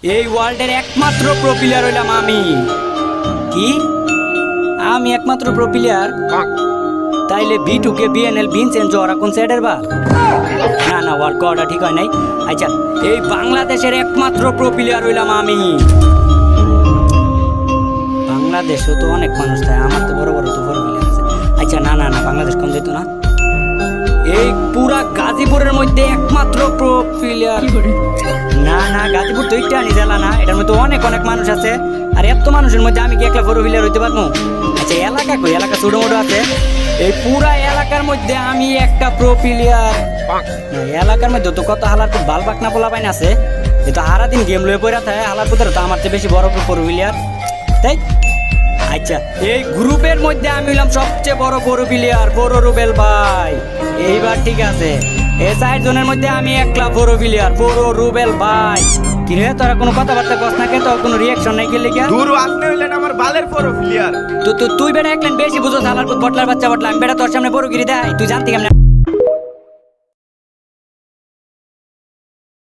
এই ওয়ার্ল্ডের একমাত্র প্রো প্লেয়ার হইলাম আমি। কি? আমি একমাত্র প্রো প্লেয়ার? তাইলে B2K BNL ভিনসেন্ট ওরা কোন সাইডের বা? না না, ওয়ার্ড করাটা ঠিক হয় নাই। আচ্ছা, এই বাংলাদেশের একমাত্র প্রো প্লেয়ার হইলাম আমি। বাংলাদেশেও তো অনেক মানুষ থাকে, আমার তো বড় বড় তো প্রো প্লেয়ার আছে। আচ্ছা, না না না, বাংলাদেশ কোন যেত না। এই পুরা গাজীপুরের মধ্যে একমাত্র প্রো প্লেয়ার। না না, গাজীপুর তো একটা আনি জেলা না, এটার মধ্যে অনেক অনেক মানুষ আছে। আর এত মানুষের মধ্যে আমি কি একলা প্রো প্লেয়ার হইতে পারবো? আচ্ছা, এলাকা কই? এলাকা ছোট মোটো আছে। এই পুরা এলাকার মধ্যে আমি একটা প্রো প্লেয়ার। এলাকার মধ্যে তো কত হালার তো বাল বাকনা পোলা পাইন আছে, এ তো সারাদিন গেম লয়ে পড়ে থাকে। হালার পুতার তো আমার চেয়ে বেশি বড় প্রো প্লেয়ার, তাই? আচ্ছা, এই গ্রুপের মধ্যে আমি হইলাম সবচেয়ে বড় প্রো প্লেয়ার, বড় রুবেল ভাই। এইবার ঠিক আছে, এই 4 জনের মধ্যে আমি একলা প্রো প্লেয়ার, বড় রুবেল ভাই। কি রে, তোরা কোনো কথাবার্তা কস না কে? তোর কোনো রিয়াকশন নাই কে লিখা? দূর আপনি হইলেন আমার বালের প্রো প্লেয়ার। তুই বেটা একলেন বেশি বুঝো, হালার বটলার বাচ্চা বটলা। আমি বেটা তোর সামনে বড় গিরি দেয়, তুই জানতি কেমন?